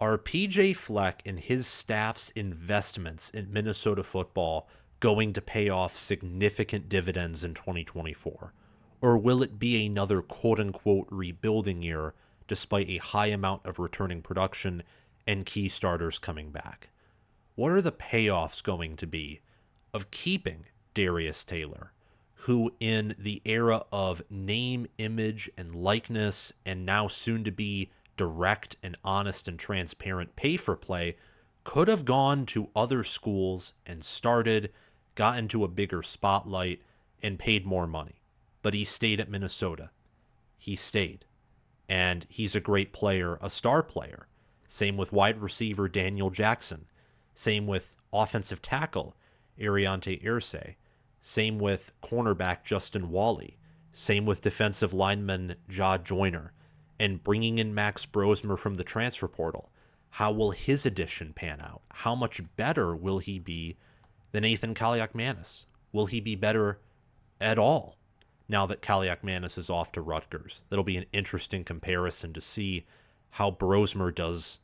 Are PJ Fleck and his staff's investments in Minnesota football going to pay off significant dividends in 2024? Or will it be another quote-unquote rebuilding year despite a high amount of returning production and key starters coming back? What are the payoffs going to be of keeping Darius Taylor, who in the era of name, image, and likeness, and now soon to be direct and honest and transparent pay for play, could have gone to other schools and started, got into a bigger spotlight, and paid more money. But he stayed at Minnesota. He stayed. And he's a great player, a star player. Same with wide receiver Daniel Jackson. Same with offensive tackle Aireontae Ersery. Same with cornerback Justin Wally. Same with defensive lineman Ja Joyner. And bringing in Max Brosmer from the transfer portal. How will his addition pan out? How much better will he be than Nathan Kaliakmanis? Will he be better at all now that Kaliakmanis is off to Rutgers? That'll be an interesting comparison to see how Brosmer does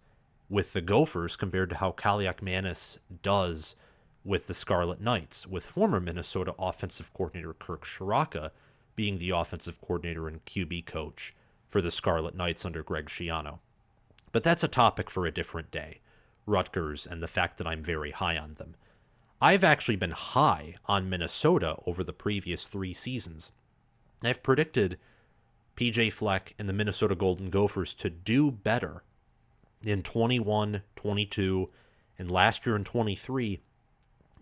with the Gophers compared to how Kaliakmanis does with the Scarlet Knights, with former Minnesota offensive coordinator Kirk Shiraka being the offensive coordinator and QB coach for the Scarlet Knights under Greg Schiano. But that's a topic for a different day, Rutgers and the fact that I'm very high on them. I've actually been high on Minnesota over the previous 3 seasons. I've predicted PJ Fleck and the Minnesota Golden Gophers to do better in 21, 22, and last year in 23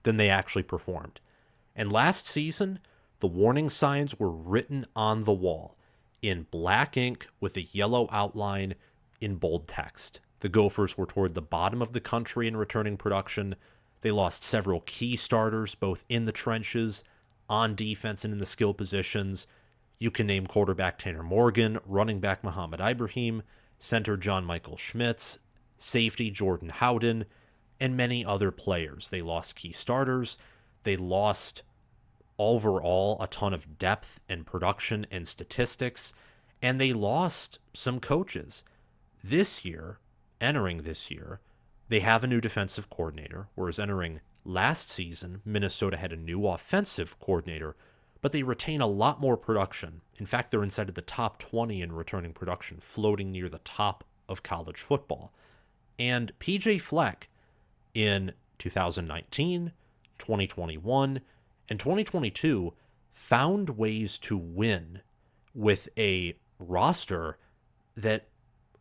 than they actually performed. And last season, the warning signs were written on the wall in black ink with a yellow outline in bold text. The Gophers were toward the bottom of the country in returning production. They lost several key starters, both in the trenches, on defense, and in the skill positions. You can name quarterback Tanner Morgan, running back Muhammad Ibrahim, center John Michael Schmitz, safety Jordan Howden, and many other players. They lost key starters. They lost overall a ton of depth and production and statistics, and they lost some coaches. This year, entering this year, they have a new defensive coordinator, whereas entering last season, Minnesota had a new offensive coordinator, but they retain a lot more production. In fact, they're inside of the top 20 in returning production, floating near the top of college football. And PJ Fleck in 2019, 2021, and 2022 found ways to win with a roster that,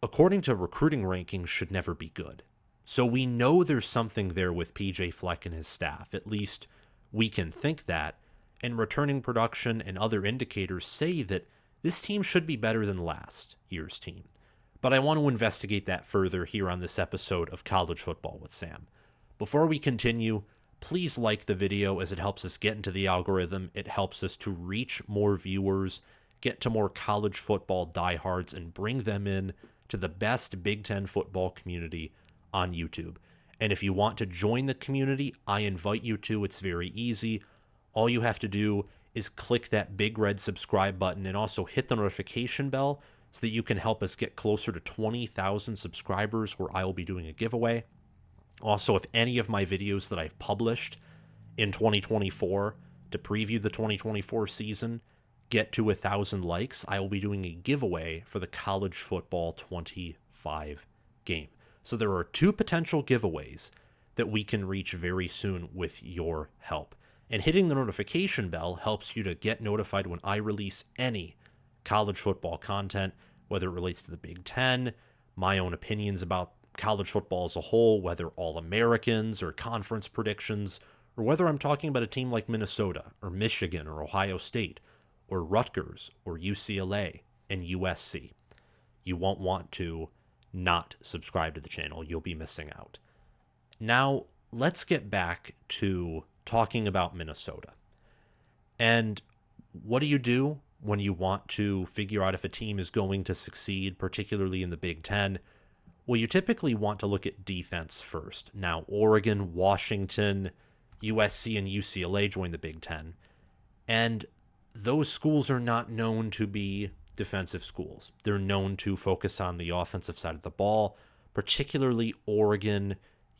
according to recruiting rankings, should never be good. So we know there's something there with PJ Fleck and his staff. At least we can think that. And returning production and other indicators say that this team should be better than last year's team. But I want to investigate that further here on this episode of College Football with Sam. Before we continue, please like the video as it helps us get into the algorithm. It helps us to reach more viewers, get to more college football diehards, and bring them in to the best Big Ten football community on YouTube. And if you want to join the community, I invite you to. It's very easy. All you have to do is click that big red subscribe button and also hit the notification bell so that you can help us get closer to 20,000 subscribers, where I will be doing a giveaway. Also, if any of my videos that I've published in 2024 to preview the 2024 season get to 1,000 likes, I will be doing a giveaway for the College Football 25 game. So there are 2 potential giveaways that we can reach very soon with your help. And hitting the notification bell helps you to get notified when I release any college football content, whether it relates to the Big Ten, my own opinions about college football as a whole, whether All-Americans or conference predictions, or whether I'm talking about a team like Minnesota or Michigan or Ohio State or Rutgers or UCLA and USC. You won't want to not subscribe to the channel. You'll be missing out. Now, let's get back to talking about Minnesota. And what do you do when you want to figure out if a team is going to succeed, particularly in the Big Ten? Well, you typically want to look at defense first. Now, Oregon, Washington, USC, and UCLA join the Big Ten. And those schools are not known to be defensive schools. They're known to focus on the offensive side of the ball, particularly Oregon,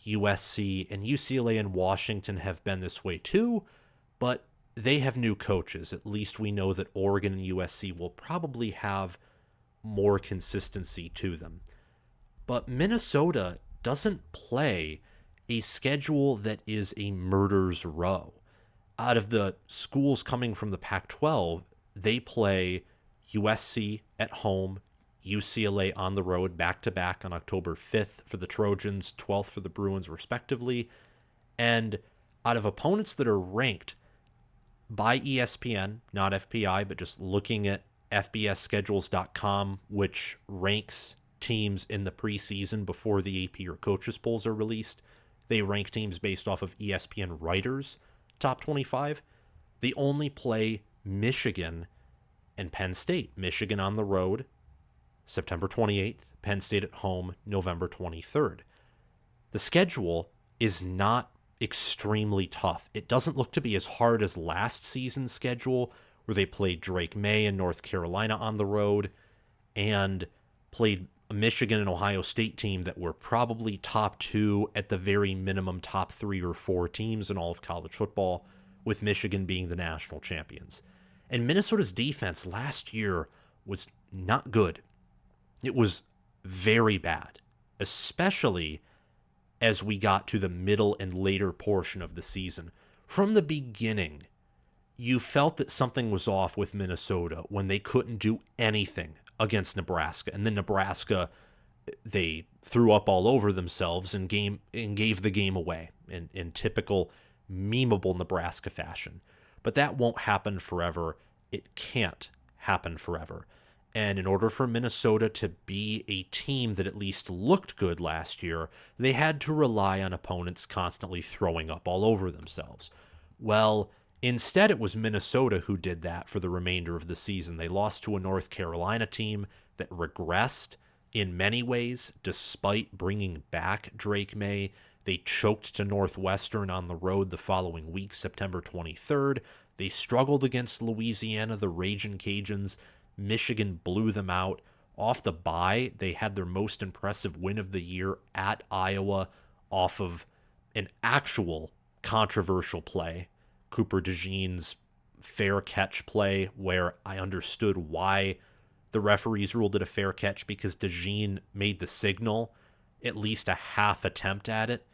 USC, and UCLA and Washington have been this way too, but they have new coaches. At least we know that Oregon and USC will probably have more consistency to them. But Minnesota doesn't play a schedule that is a murder's row. Out of the schools coming from the Pac-12, they play USC at home, UCLA on the road, back-to-back on October 5th for the Trojans, 12th for the Bruins, respectively. And out of opponents that are ranked by ESPN, not FPI, but just looking at FBSschedules.com, which ranks teams in the preseason before the AP or coaches polls are released. They rank teams based off of ESPN writers' top 25. They only play Michigan and Penn State. Michigan on the road, September 28th. Penn State at home, November 23rd. The schedule is not extremely tough. It doesn't look to be as hard as last season's schedule, where they played Drake May and North Carolina on the road and played a Michigan and Ohio State team that were probably top two, at the very minimum top 3 or 4 teams in all of college football, with Michigan being the national champions. And Minnesota's defense last year was not good. It was very bad, especially as we got to the middle and later portion of the season. From the beginning, you felt that something was off with Minnesota when they couldn't do anything against Nebraska. And then Nebraska, they threw up all over themselves and gave the game away in typical memeable Nebraska fashion. But that won't happen forever. It can't happen forever. And in order for Minnesota to be a team that at least looked good last year, they had to rely on opponents constantly throwing up all over themselves. Well, instead it was Minnesota who did that for the remainder of the season. They lost to a North Carolina team that regressed in many ways, despite bringing back Drake May. They choked to Northwestern on the road the following week, September 23rd. They struggled against Louisiana, the Ragin' Cajuns. Michigan blew them out. Off the bye, they had their most impressive win of the year at Iowa off of an actual controversial play, Cooper DeJean's fair catch play, where I understood why the referees ruled it a fair catch, because DeJean made the signal, at least a half attempt at it,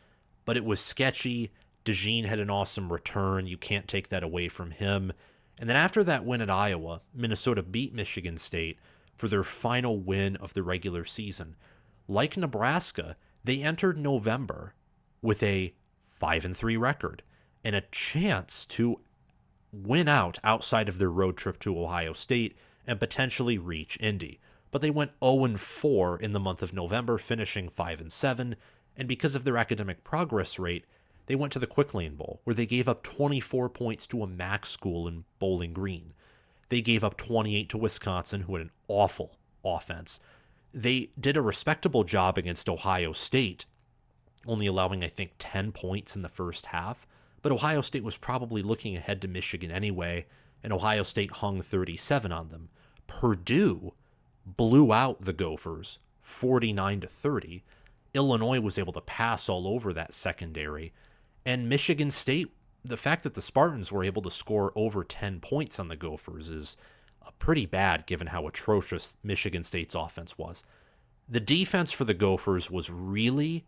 but it was sketchy. DeJean had an awesome return. You can't take that away from him. And then after that win at Iowa, Minnesota beat Michigan State for their final win of the regular season. Like Nebraska, they entered November with a 5-3 record and a chance to win out outside of their road trip to Ohio State and potentially reach Indy. But they went 0-4 in the month of November, finishing 5-7, and because of their academic progress rate, they went to the Quick Lane Bowl, where they gave up 24 points to a MAC school in Bowling Green. They gave up 28 to Wisconsin, who had an awful offense. They did a respectable job against Ohio State, only allowing, I think, 10 points in the first half. But Ohio State was probably looking ahead to Michigan anyway, and Ohio State hung 37 on them. Purdue blew out the Gophers 49-30. Illinois was able to pass all over that secondary. And Michigan State, the fact that the Spartans were able to score over 10 points on the Gophers is pretty bad given how atrocious Michigan State's offense was. The defense for the Gophers was really,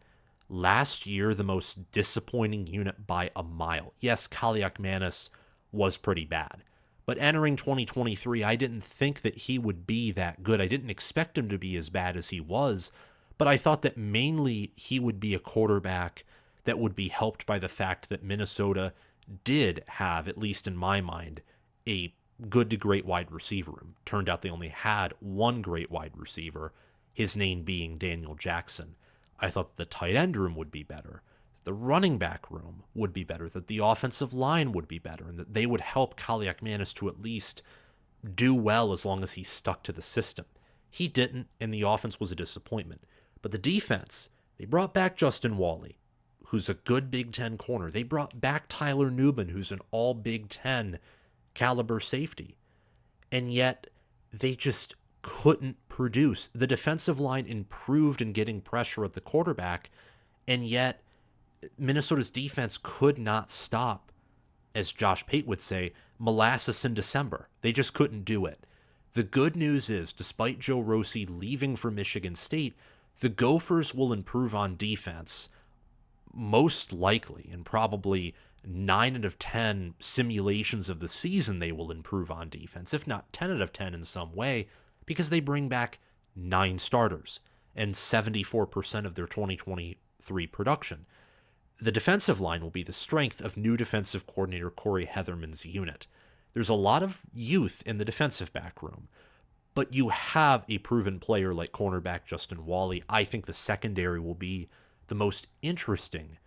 last year, the most disappointing unit by a mile. Yes, Kaliakmanis was pretty bad. But entering 2023, I didn't think that he would be that good. I didn't expect him to be as bad as he was. But I thought that mainly he would be a quarterback that would be helped by the fact that Minnesota did have, at least in my mind, a good to great wide receiver room. Turned out they only had one great wide receiver, his name being Daniel Jackson. I thought the tight end room would be better, the running back room would be better, that the offensive line would be better, and that they would help Kaliakmanis to at least do well as long as he stuck to the system. He didn't, and the offense was a disappointment. But the defense, they brought back Justin Wally, who's a good Big Ten corner. They brought back Tyler Newman, who's an all Big Ten caliber safety. And yet, they just couldn't produce. The defensive line improved in getting pressure at the quarterback, and yet Minnesota's defense could not stop, as Josh Pate would say, molasses in December. They just couldn't do it. The good news is, despite Joe Rossi leaving for Michigan State, the Gophers will improve on defense, most likely, and probably 9 out of 10 simulations of the season they will improve on defense, if not 10 out of 10 in some way, because they bring back 9 starters and 74% of their 2023 production. The defensive line will be the strength of new defensive coordinator Corey Heatherman's unit. There's a lot of youth in the defensive back room, but you have a proven player like cornerback Justin Walley. I think the secondary will be the most interesting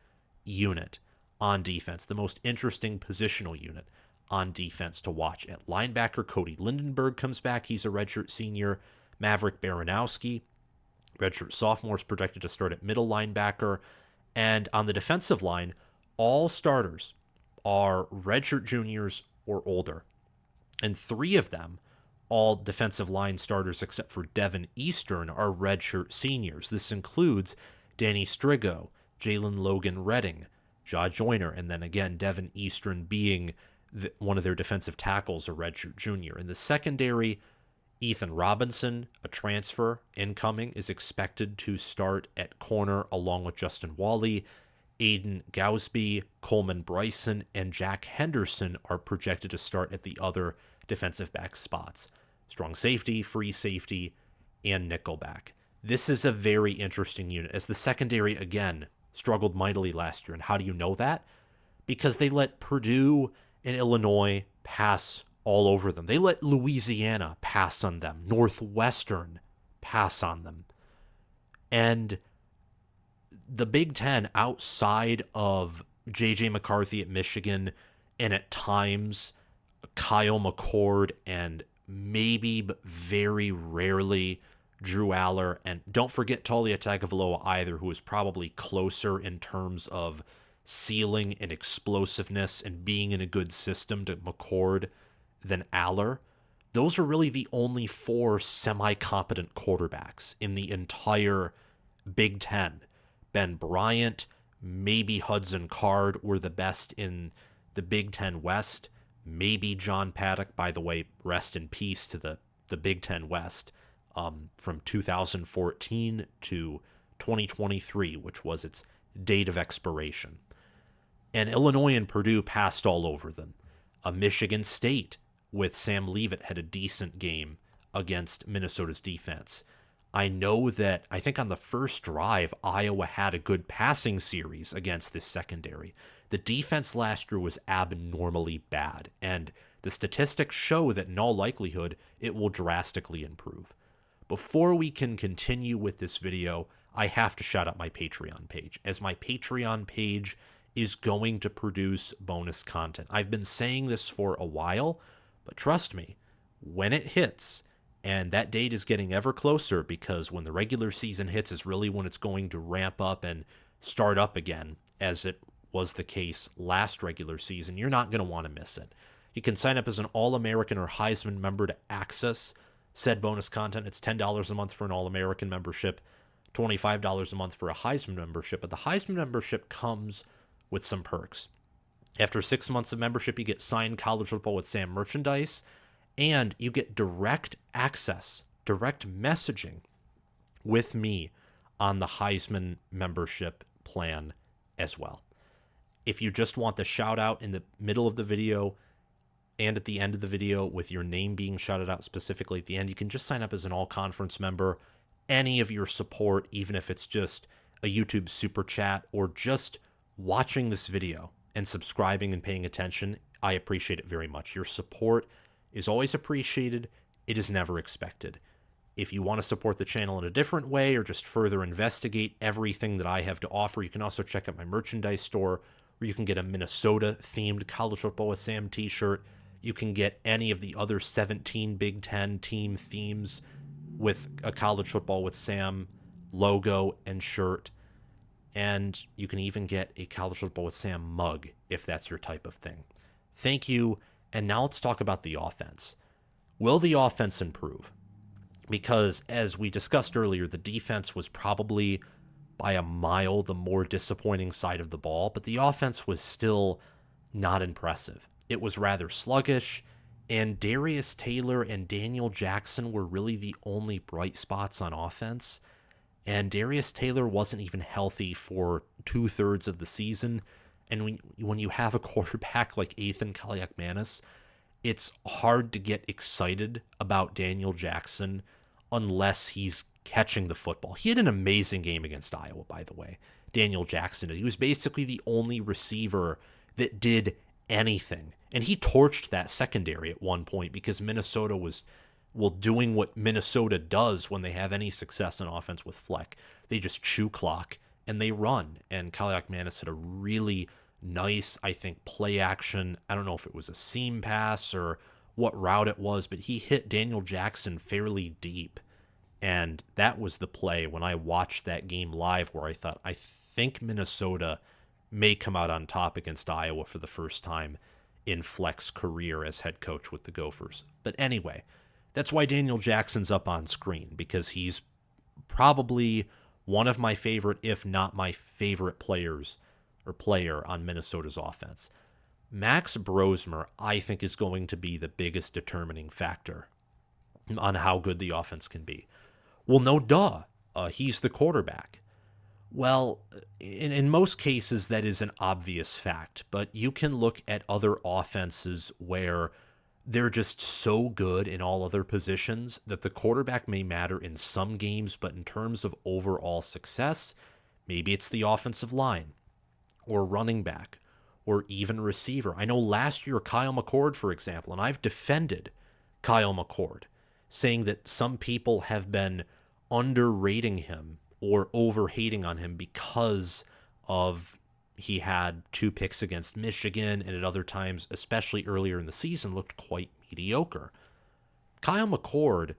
unit on defense, the most interesting positional unit on defense to watch. At linebacker, Cody Lindenberg comes back. He's a redshirt senior. Maverick Baranowski, redshirt sophomore, is projected to start at middle linebacker. And on the defensive line, all starters are redshirt juniors or older. And 3 of them, all defensive line starters except for Devin Eastern, are redshirt seniors. This includes Danny Strigo, Jalen Logan Redding, Jaw Joyner, and then again, Devin Eastern being one of their defensive tackles, a redshirt junior. In the secondary, Ethan Robinson, a transfer incoming, is expected to start at corner along with Justin Walley. Aiden Gausby, Coleman Bryson, and Jack Henderson are projected to start at the other defensive back spots. Strong safety, free safety, and nickelback. This is a very interesting unit, as the secondary, again, struggled mightily last year. And how do you know that? Because they let Purdue and Illinois pass all over them. They let Louisiana pass on them. Northwestern pass on them. And the Big Ten, outside of J.J. McCarthy at Michigan and at times Kyle McCord and maybe, but very rarely, Drew Aller, and don't forget Talia Tagovailoa either, who is probably closer in terms of ceiling and explosiveness and being in a good system to McCord than Aller. Those are really the only 4 semi-competent quarterbacks in the entire Big Ten. Ben Bryant, maybe Hudson Card were the best in the Big Ten West. Maybe John Paddock, by the way, rest in peace to the Big Ten West, from 2014 to 2023, which was its date of expiration. And Illinois and Purdue passed all over them. Michigan State with Sam Leavitt had a decent game against Minnesota's defense. I know that I think on the first drive, Iowa had a good passing series against this secondary. The defense last year was abnormally bad, and the statistics show that in all likelihood, it will drastically improve. Before we can continue with this video, I have to shout out my Patreon page, as my Patreon page is going to produce bonus content. I've been saying this for a while, but trust me, when it hits, and that date is getting ever closer, because when the regular season hits is really when it's going to ramp up and start up again, as it was the case last regular season, you're not going to want to miss it. You can sign up as an All-American or Heisman member to access said bonus content. It's $10 a month for an All-American membership, $25 a month for a Heisman membership, but the Heisman membership comes with some perks. After 6 months of membership, you get signed College Football with Sam merchandise, and you get direct access, direct messaging with me on the Heisman membership plan as well. If you just want the shout out in the middle of the video and at the end of the video with your name being shouted out specifically at the end, you can just sign up as an all-conference member. Any of your support, even if it's just a YouTube super chat or just watching this video and subscribing and paying attention, I appreciate it very much. Your support is always appreciated. It is never expected. If you want to support the channel in a different way or just further investigate everything that I have to offer, you can also check out my merchandise store, where you can get a Minnesota-themed College Football with Sam t-shirt. You can get any of the other 17 Big Ten team themes with a College Football with Sam logo and shirt. And you can even get a College Football with Sam mug, if that's your type of thing. Thank you. And now let's talk about the offense. Will the offense improve? because, as we discussed earlier, the defense was probably by a mile the more disappointing side of the ball, but the offense was still not impressive. It was rather sluggish, and Darius Taylor and Daniel Jackson were really the only bright spots on offense. And Darius Taylor wasn't even healthy for 2/3 of the season. And when you have a quarterback like Ethan Kaliakmanis, it's hard to get excited about Daniel Jackson unless he's catching the football. He had an amazing game against Iowa, by the way. Daniel Jackson. He was basically the only receiver that did anything. And he torched that secondary at one point because Minnesota was, well, doing what Minnesota does when they have any success in offense with Fleck. They just chew clock and they run. And Kaliakmanis had a really nice, I think, play action. I don't know if it was a seam pass or what route it was, but he hit Daniel Jackson fairly deep. And that was the play when I watched that game live where I thought, I think Minnesota may come out on top against Iowa for the first time in Fleck's career as head coach with the Gophers. But anyway, that's why Daniel Jackson's up on screen, because he's probably one of my favorite, if not my favorite players or player on Minnesota's offense. Max Brosmer, I think, is going to be the biggest determining factor on how good the offense can be. Well, no duh. He's the quarterback. Well, in most cases, that is an obvious fact, but you can look at other offenses where they're just so good in all other positions that the quarterback may matter in some games, but in terms of overall success, maybe it's the offensive line or running back or even receiver. I know last year, Kyle McCord, for example, and I've defended Kyle McCord, saying that some people have been underrating him or over-hating on him because of he had 2 picks against Michigan and at other times, especially earlier in the season, looked quite mediocre. Kyle McCord,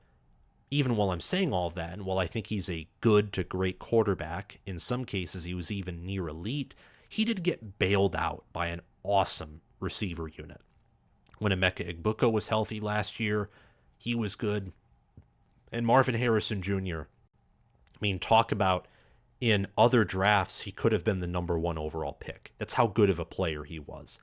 even while I'm saying all that, and while I think he's a good to great quarterback, in some cases he was even near elite, he did get bailed out by an awesome receiver unit. When Emeka Egbuka was healthy last year, he was good. And Marvin Harrison Jr., I mean, talk about in other drafts, he could have been the number 1 overall pick. That's how good of a player he was.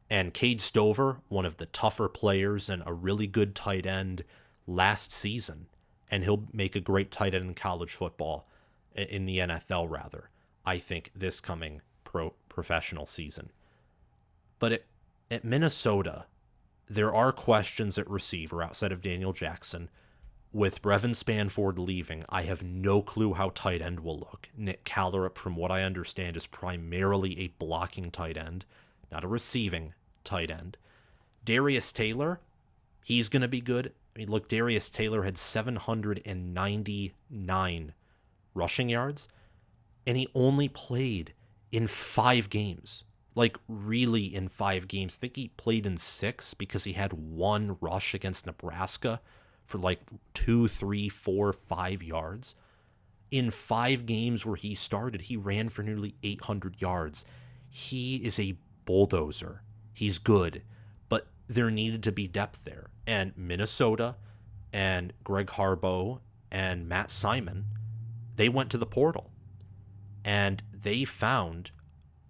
And Cade Stover, one of the tougher players and a really good tight end last season. And he'll make a great tight end in college football, in the NFL rather, I think, this coming professional season. But at Minnesota, there are questions at receiver outside of Daniel Jackson. With Brevin Spanford leaving, I have no clue how tight end will look. Nick Callerup, from what I understand, is primarily a blocking tight end, not a receiving tight end. Darius Taylor, he's going to be good. I mean, look, Darius Taylor had 799 rushing yards, and he only played in 5 games. Like, really in 5 games. I think he played in 6 because he had 1 rush against Nebraska for like 2, 3, 4, 5 yards. In 5 games where he started, he ran for nearly 800 yards. He is a bulldozer. He's good, but there needed to be depth there. And Minnesota and Greg Harbaugh and Matt Simon, they went to the portal. And they found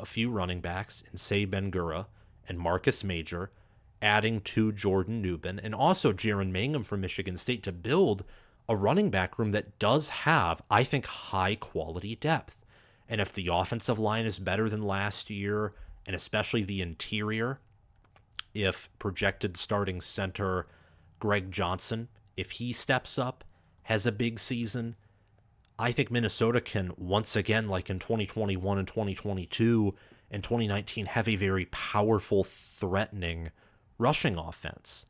a few running backs in Say Ben-Gura and Marcus Major, adding to Jordan Newbin and also Jaron Mangum from Michigan State to build a running back room that does have, I think, high quality depth. And if the offensive line is better than last year, and especially the interior, if projected starting center Greg Johnson, if he steps up, has a big season, I think Minnesota can once again, like in 2021 and 2022 and 2019, have a very powerful, threatening rushing offense.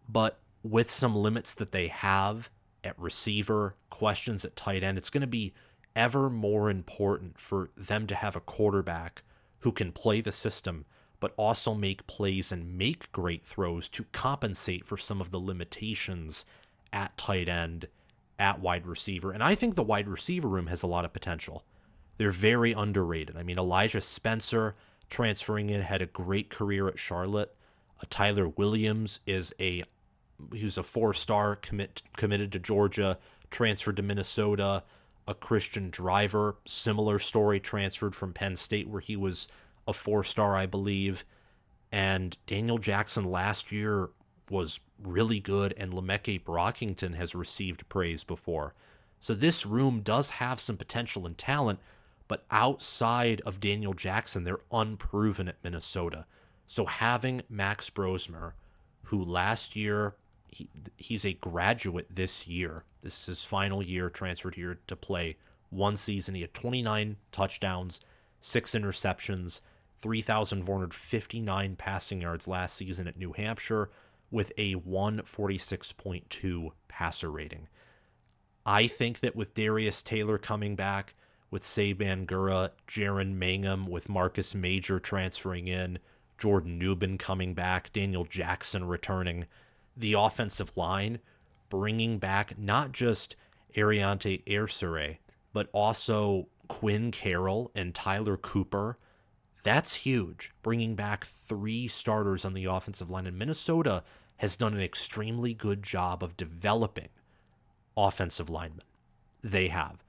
But with some limits that they have at receiver, questions at tight end, it's going to be ever more important for them to have a quarterback who can play the system, but also make plays and make great throws to compensate for some of the limitations at tight end, at wide receiver. And I think the wide receiver room has a lot of potential. They're very underrated. I mean, Elijah Spencer transferring in had a great career at Charlotte. Tyler Williams is a who's a 4-star committed to Georgia, transferred to Minnesota. A Christian Driver, similar story, transferred from Penn State where he was a 4-star, I believe. And Daniel Jackson last year was really good, and Lemeke Brockington has received praise before. So this room does have some potential and talent, but outside of Daniel Jackson, they're unproven at Minnesota. So having Max Brosmer, who last year, he's a graduate this year. This is his final year, transferred here to play one season. He had 29 touchdowns, 6 interceptions, 3,459 passing yards last season at New Hampshire with a 146.2 passer rating. I think that with Darius Taylor coming back, with Saban Gura, Jaron Mangum, with Marcus Major transferring in, Jordan Newman coming back, Daniel Jackson returning, the offensive line bringing back not just Aireontae Ersery, but also Quinn Carroll and Tyler Cooper. That's huge. Bringing back 3 starters on the offensive line. And Minnesota has done an extremely good job of developing offensive linemen. They have.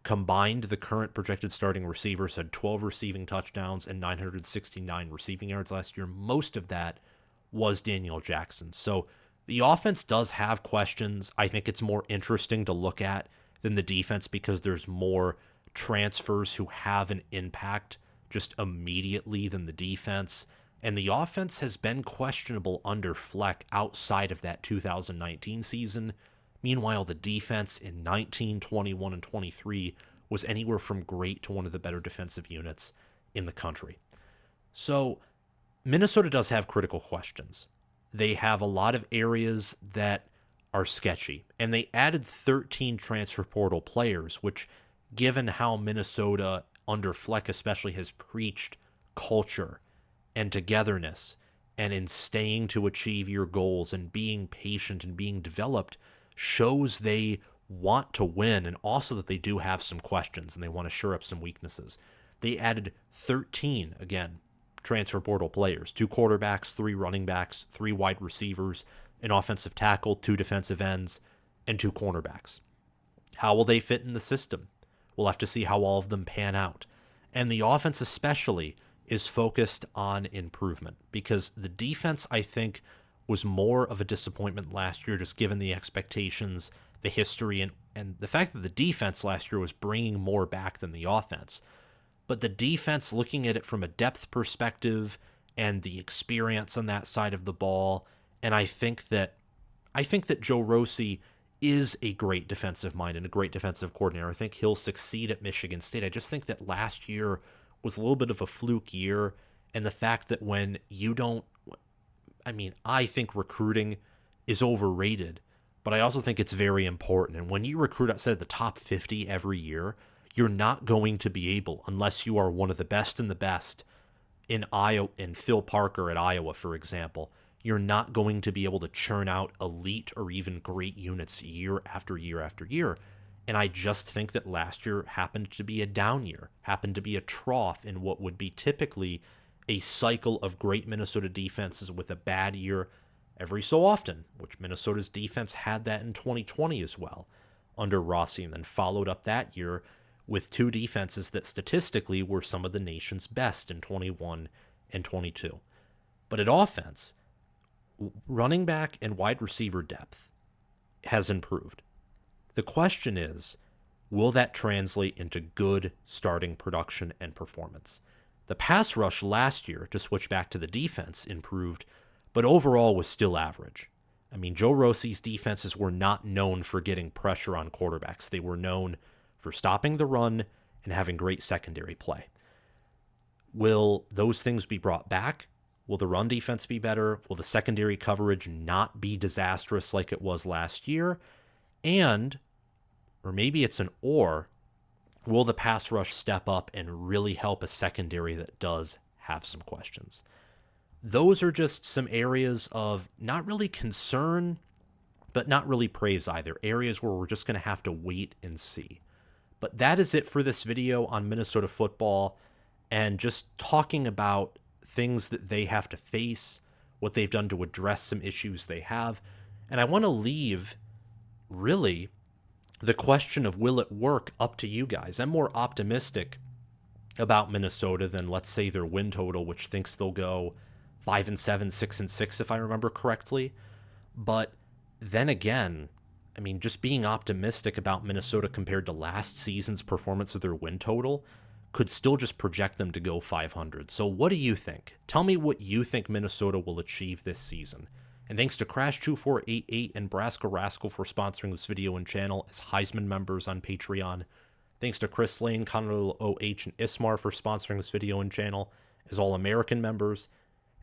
Combined, the current projected starting receivers had 12 receiving touchdowns and 969 receiving yards last year. Most of that was Daniel Jackson. So the offense does have questions. I think it's more interesting to look at than the defense because there's more transfers who have an impact just immediately than the defense. And the offense has been questionable under Fleck outside of that 2019 season. Meanwhile, the defense in 19, 21, and 23 was anywhere from great to one of the better defensive units in the country. So Minnesota does have critical questions. They have a lot of areas that are sketchy, and they added 13 transfer portal players, which, given how Minnesota under Fleck especially has preached culture and togetherness and in staying to achieve your goals and being patient and being developed, shows they want to win, and also that they do have some questions and they want to shore up some weaknesses. They added 13, again, transfer portal players, 2 quarterbacks, 3 running backs, 3 wide receivers, an offensive tackle, 2 defensive ends, and 2 cornerbacks. How will they fit in the system? We'll have to see how all of them pan out. And the offense especially is focused on improvement because the defense, I think, was more of a disappointment last year, just given the expectations, the history, and the fact that the defense last year was bringing more back than the offense. But the defense, looking at it from a depth perspective and the experience on that side of the ball, and I think that Joe Rossi is a great defensive mind and a great defensive coordinator. I think he'll succeed at Michigan State. I just think that last year was a little bit of a fluke year, and the fact that when you don't, I think recruiting is overrated, but I also think it's very important. And when you recruit outside of the top 50 every year, you're not going to be able, unless you are one of the best in the best in Iowa, in Phil Parker at Iowa, for example, you're not going to be able to churn out elite or even great units year after year after year. And I just think that last year happened to be a down year, happened to be a trough in what would be typically a cycle of great Minnesota defenses with a bad year every so often, which Minnesota's defense had that in 2020 as well under Rossi, and then followed up that year with 2 defenses that statistically were some of the nation's best in 21 and 22. But at offense, running back and wide receiver depth has improved. The question is, will that translate into good starting production and performance? The pass rush last year, to switch back to the defense, improved, but overall was still average. Joe Rossi's defenses were not known for getting pressure on quarterbacks. They were known for stopping the run and having great secondary play. Will those things be brought back? Will the run defense be better? Will the secondary coverage not be disastrous like it was last year? And, or maybe it's an or, will the pass rush step up and really help a secondary that does have some questions? Those are just some areas of not really concern, but not really praise either. Areas where we're just going to have to wait and see. But that is it for this video on Minnesota football and just talking about things that they have to face, what they've done to address some issues they have. And I want to leave, really, the question of will it work up to you guys. I'm more optimistic about Minnesota than, let's say, their win total, which thinks they'll go 5-7, 6-6, if I remember correctly. But then again, I mean, just being optimistic about Minnesota compared to last season's performance of their win total could still just project them to go 500. So what do you think? Tell me what you think Minnesota will achieve this season. And thanks to Crash2488 and Braska Rascal for sponsoring this video and channel as Heisman members on Patreon. Thanks to Chris Lane, Conor OH, and Ismar for sponsoring this video and channel as All-American members.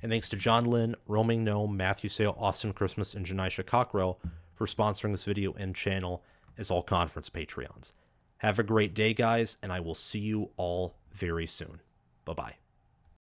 And thanks to John Lynn, Roaming Gnome, Matthew Sale, Austin Christmas, and Janisha Cockrell for sponsoring this video and channel as all-conference Patreons. Have a great day, guys, and I will see you all very soon. Bye-bye.